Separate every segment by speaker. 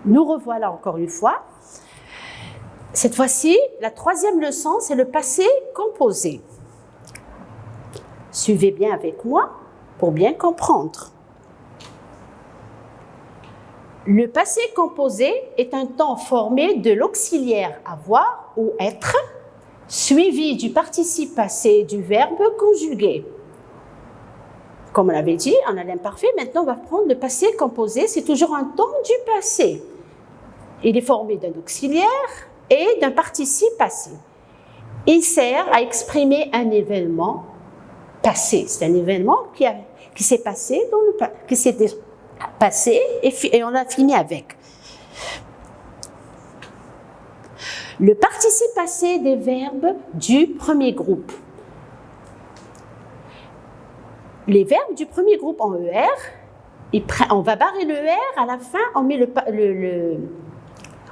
Speaker 1: Nous revoilà encore une fois. Cette fois-ci, la troisième leçon, c'est le passé composé. Suivez bien avec moi pour bien comprendre. Le passé composé est un temps formé de l'auxiliaire avoir ou être, suivi du participe passé du verbe conjugué. Comme on l'avait dit, on a l'imparfait, maintenant on va prendre le passé composé, c'est toujours un temps du passé. Il est formé d'un auxiliaire et d'un participe passé. Il sert à exprimer un événement passé. C'est un événement qui s'est passé, et on a fini avec. Le participe passé des verbes du premier groupe. Les verbes du premier groupe en ER, on va barrer le ER, à la fin on met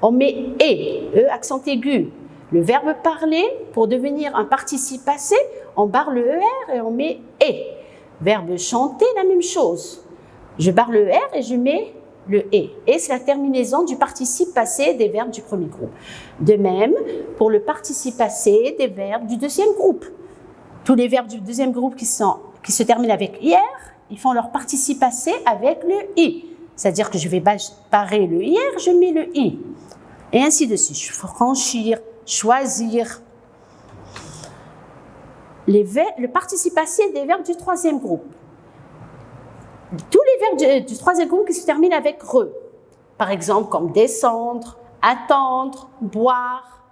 Speaker 1: on met E, accent aigu. Le verbe parler, pour devenir un participe passé, on barre le ER et on met E. Verbe chanter, la même chose. Je barre le R et je mets le E. Et c'est la terminaison du participe passé des verbes du premier groupe. De même, pour le participe passé des verbes du deuxième groupe. Tous les verbes du deuxième groupe qui se terminent avec IR, ils font leur participe passé avec le I. C'est-à-dire que je vais barrer le IR, je mets le I. Et ainsi de suite. Franchir, choisir. Le participe passé des verbes du troisième groupe. Tous les verbes du troisième groupe qui se terminent avec re. Par exemple, comme descendre, attendre, boire.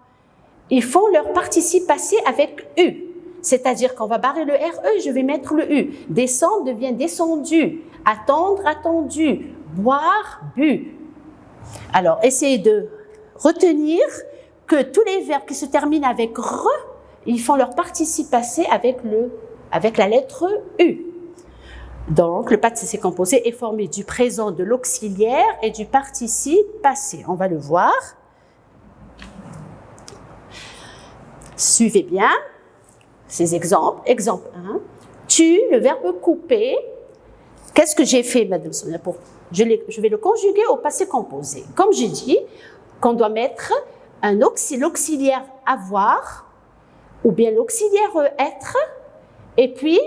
Speaker 1: Ils font leur participe passé avec U. C'est-à-dire qu'on va barrer le RE, je vais mettre le U. Descendre devient descendu. Attendre, attendu. Boire, bu. Alors, essayez de retenir que tous les verbes qui se terminent avec re, ils font leur participe passé avec la lettre U. Donc, le participe composé est formé du présent de l'auxiliaire et du participe passé. On va le voir. Suivez bien ces exemples. Exemple 1. Tu, le verbe couper. Qu'est-ce que j'ai fait, madame Sonia? Je vais le conjuguer au passé composé. Comme j'ai dit, qu'on doit mettre l'auxiliaire avoir ou bien l'auxiliaire être, et puis,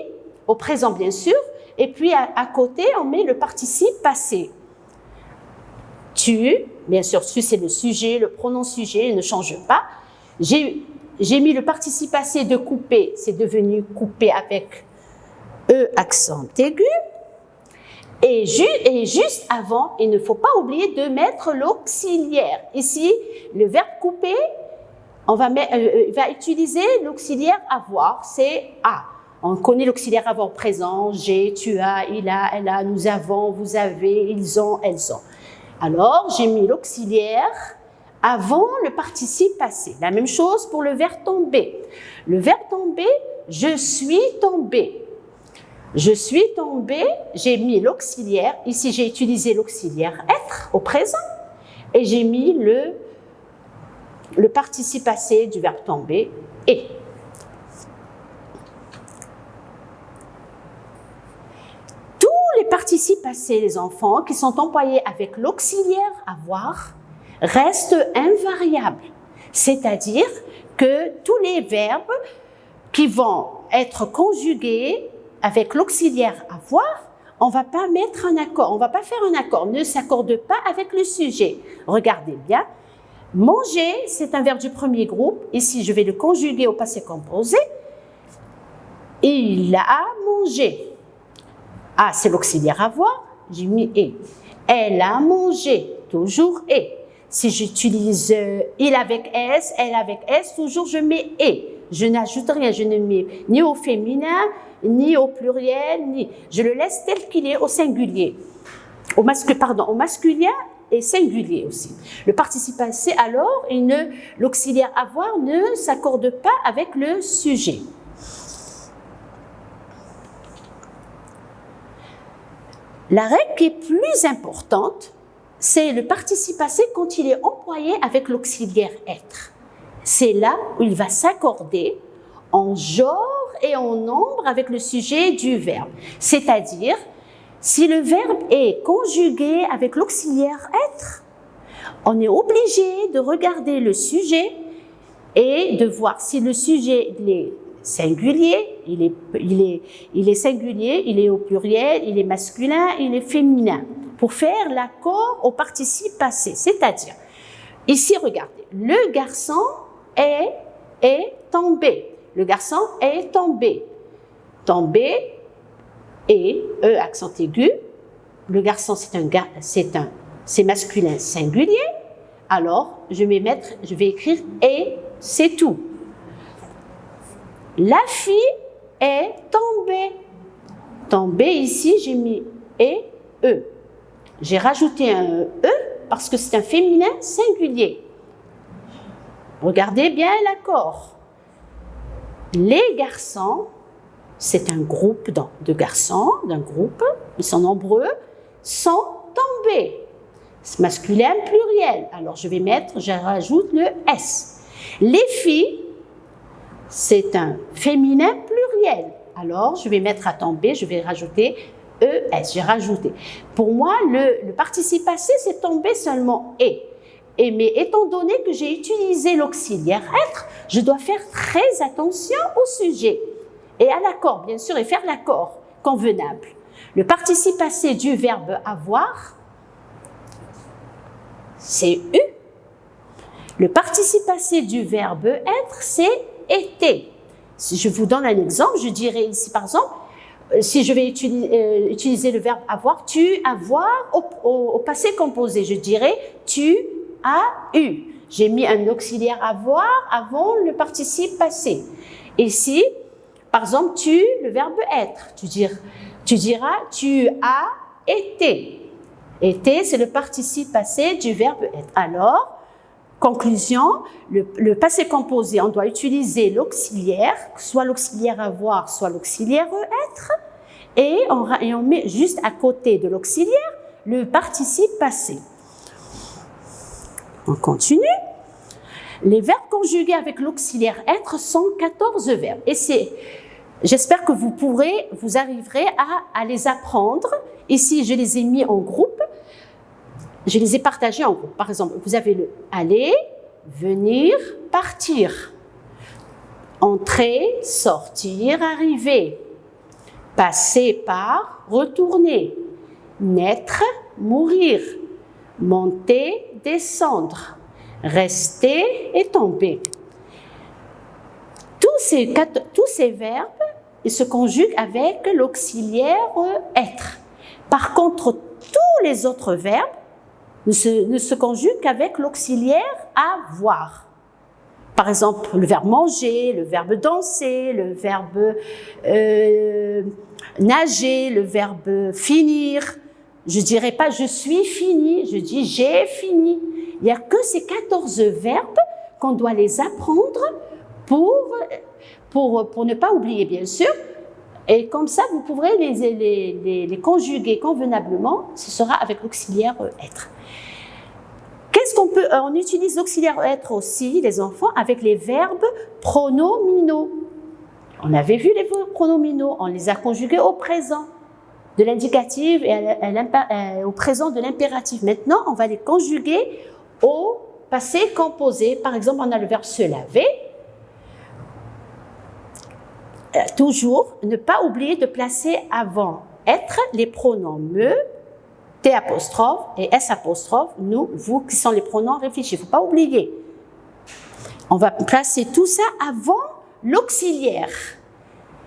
Speaker 1: au présent bien sûr, et puis à côté, on met le participe passé. Tu, bien sûr, tu c'est le sujet, le pronom sujet, il ne change pas. J'ai mis le participe passé de couper, c'est devenu couper avec E accent aigu. Et juste avant, il ne faut pas oublier de mettre l'auxiliaire. Ici, le verbe couper, on va utiliser l'auxiliaire avoir, c'est A. On connaît l'auxiliaire avoir présent, j'ai, tu as, il a, elle a, nous avons, vous avez, ils ont, elles ont. Alors, j'ai mis l'auxiliaire avant le participe passé. La même chose pour le verbe tomber. Le verbe tomber, je suis tombé. Je suis tombé, j'ai mis l'auxiliaire. Ici, j'ai utilisé l'auxiliaire être au présent et j'ai mis le participe passé du verbe tomber et. Tous les participes passés, les enfants, qui sont employés avec l'auxiliaire avoir, restent invariables. C'est-à-dire que tous les verbes qui vont être conjugués avec l'auxiliaire avoir, on ne va pas mettre un accord, on ne va pas faire un accord, ne s'accorde pas avec le sujet. Regardez bien. Manger, c'est un verbe du premier groupe. Ici, je vais le conjuguer au passé composé. Il a mangé. Ah, c'est l'auxiliaire avoir, j'ai mis et. Elle a mangé, toujours et. Si j'utilise il avec S, elle avec S, toujours je mets et. Je n'ajoute rien, je ne mets ni au féminin, ni au pluriel, je le laisse tel qu'il est au singulier. Au masculin et singulier aussi. Le participe passé, alors, l'auxiliaire avoir ne s'accorde pas avec le sujet. La règle qui est plus importante, c'est le participe passé quand il est employé avec l'auxiliaire être. C'est là où il va s'accorder en genre et en nombre avec le sujet du verbe. C'est-à-dire, si le verbe est conjugué avec l'auxiliaire être, On est obligé de regarder le sujet et de voir si le sujet est singulier, il est singulier, il est au pluriel, il est masculin, il est féminin, pour faire l'accord au participe passé. C'est-à-dire, ici, regardez, le garçon est tombé. Le garçon est tombé. Tombé, et E accent aigu. Le garçon, c'est masculin singulier. Alors, je vais écrire et, c'est tout. La fille est tombée. Tombée, ici, j'ai mis et E. J'ai rajouté un E parce que c'est un féminin singulier. Regardez bien l'accord. Les garçons, c'est un groupe de garçons, d'un groupe, ils sont nombreux, sont tombés. C'est masculin pluriel. Alors je rajoute le S. Les filles, c'est un féminin pluriel. Alors je vais mettre à tomber, je vais rajouter ES. J'ai rajouté. Pour moi, le participe passé, c'est tomber seulement et. Mais étant donné que j'ai utilisé l'auxiliaire être, je dois faire très attention au sujet et à l'accord, bien sûr, et faire l'accord convenable. Le participe passé du verbe avoir, c'est eu. Le participe passé du verbe être, c'est été. Si je vous donne un exemple, je dirais ici, par exemple, si je vais utiliser le verbe avoir, tu, avoir au passé composé, je dirais tu as eu. J'ai mis un auxiliaire avoir avant le participe passé. Ici, par exemple, tu, le verbe être. Tu diras tu as été. Été, c'est le participe passé du verbe être. Alors, conclusion, le passé composé, on doit utiliser l'auxiliaire, soit l'auxiliaire avoir, soit l'auxiliaire être, et on met juste à côté de l'auxiliaire le participe passé. On continue. Les verbes conjugués avec l'auxiliaire être sont 14 verbes. Et j'espère que vous arriverez à les apprendre. Ici, je les ai mis en groupe. Je les ai partagés en groupe. Par exemple, vous avez le aller, venir, partir. Entrer, sortir, arriver. Passer par, retourner. Naître, mourir. Monter, descendre. Rester et tomber. Tous ces verbes, ils se conjuguent avec l'auxiliaire être. Par contre, tous les autres verbes ne se conjuguent qu'avec l'auxiliaire avoir. Par exemple, le verbe manger, le verbe danser, le verbe nager, le verbe finir. Je ne dirais pas « je suis fini », je dis « j'ai fini ». Il n'y a que ces 14 verbes qu'on doit les apprendre pour ne pas oublier, bien sûr. Et comme ça, vous pourrez les conjuguer convenablement. Ce sera avec l'auxiliaire être. On utilise l'auxiliaire être aussi, les enfants, avec les verbes pronominaux. On avait vu les verbes pronominaux, on les a conjugués au présent de l'indicatif et au présent de l'impératif. Maintenant, on va les conjuguer au passé composé. Par exemple, on a le verbe se laver. Toujours, ne pas oublier de placer avant être les pronoms me, T apostrophe et S apostrophe, nous, vous, qui sont les pronoms réfléchis. Il ne faut pas oublier. On va placer tout ça avant l'auxiliaire.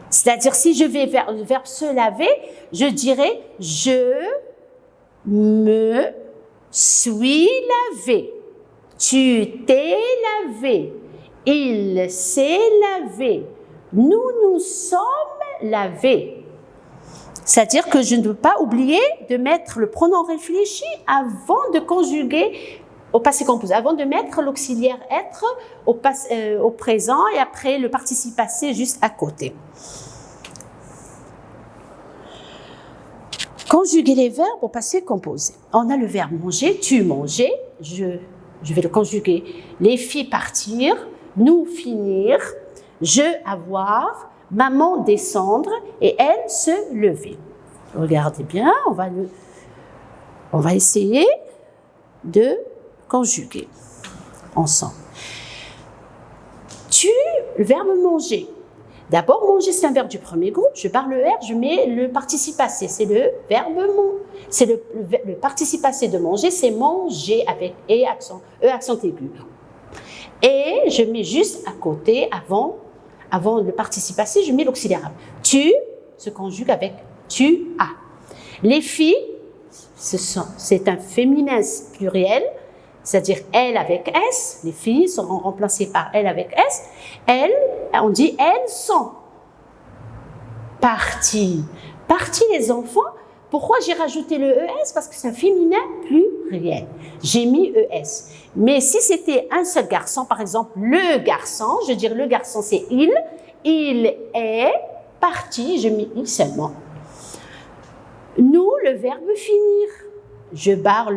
Speaker 1: C'est-à-dire, si je vais vers le verbe se laver, je dirais « je me suis lavé ». Tu t'es lavé. Il s'est lavé. Nous nous sommes lavés. C'est-à-dire que je ne veux pas oublier de mettre le pronom réfléchi avant de conjuguer au passé composé, avant de mettre l'auxiliaire être au présent et après le participe passé juste à côté. Conjuguer les verbes au passé composé. On a le verbe manger, tu mangeais, je vais le conjuguer. Les filles partir, nous finir, je avoir, maman descendre et elle se lever. Regardez bien, on va essayer de conjugués ensemble. Tu, le verbe manger. D'abord, manger, c'est un verbe du premier groupe. Je barre le R, je mets le participe passé. C'est le verbe c'est le participe passé de manger, c'est manger avec E accent aigu. Et je mets juste à côté, avant le participe passé, je mets l'auxiliaire. Tu se conjugue avec tu as. Les filles, c'est un féminin pluriel, c'est-à-dire elles avec S, les filles seront remplacées par elles avec S. Elles, on dit elles sont parties. Parties les enfants. Pourquoi j'ai rajouté le ES? Parce que c'est un féminin pluriel. J'ai mis ES. Mais si c'était un seul garçon, par exemple le garçon, je dirais le garçon c'est il est parti, je mets il seulement. Nous, le verbe finir. Je barre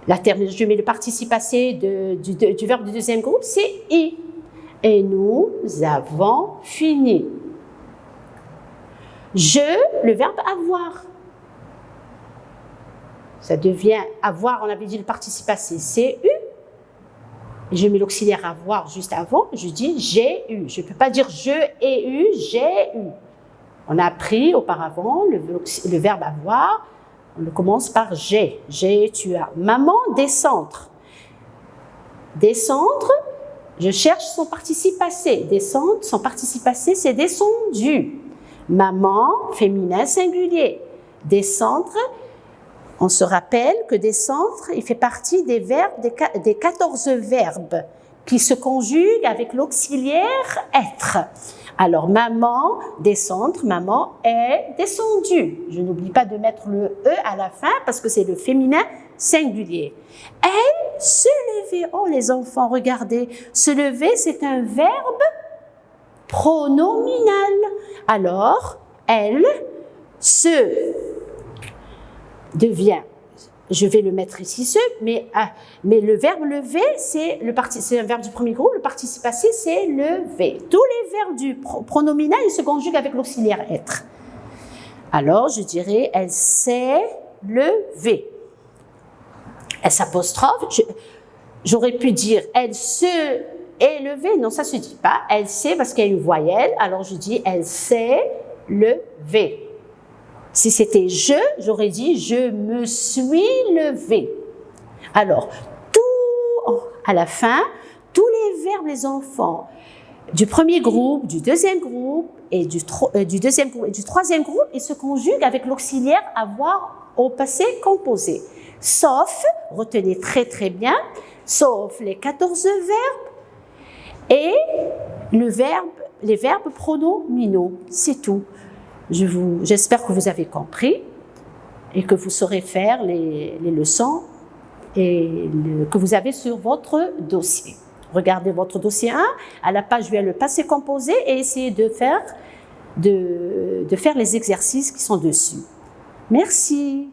Speaker 1: je mets le participe passé du verbe du deuxième groupe, c'est I. Et nous avons fini. Le verbe avoir. Ça devient avoir, on avait dit le participe passé, c'est eu. Je mets l'auxiliaire avoir juste avant, je dis j'ai eu. Je ne peux pas dire je ai eu, j'ai eu. On a appris auparavant le verbe avoir. On le commence par j'ai, tu as. Maman, descendre. Descendre, je cherche son participe passé. Descendre, son participe passé, c'est descendu. Maman, féminin singulier. Descendre, on se rappelle que descendre, il fait partie des verbes, des 14 verbes qui se conjuguent avec l'auxiliaire être. Alors, maman, descendre, maman est descendue. Je n'oublie pas de mettre le E à la fin parce que c'est le féminin singulier. Elle se lever. Oh, les enfants, regardez. Se lever, c'est un verbe pronominal. Alors, elle se devient. Je vais le mettre ici, mais le verbe lever, c'est un verbe du premier groupe, le participe passé, c'est lever. Tous les verbes du pronominal, ils se conjuguent avec l'auxiliaire être. Alors, je dirais, elle s'est levée. S apostrophe, j'aurais pu dire, elle se est levée. Non, ça se dit pas. Elle s'est parce qu'il y a une voyelle, alors je dis, elle s'est levée. Si c'était je, j'aurais dit je me suis levée. Alors, à la fin, tous les verbes, les enfants, du premier groupe, du deuxième groupe et du troisième groupe, ils se conjuguent avec l'auxiliaire avoir au passé composé. Sauf, retenez très très bien, sauf les 14 verbes et les verbes pronominaux, c'est tout. J'espère que vous avez compris et que vous saurez faire les leçons que vous avez sur votre dossier. Regardez votre dossier 1, à la page où il y a le passé composé et essayez de faire les exercices qui sont dessus. Merci.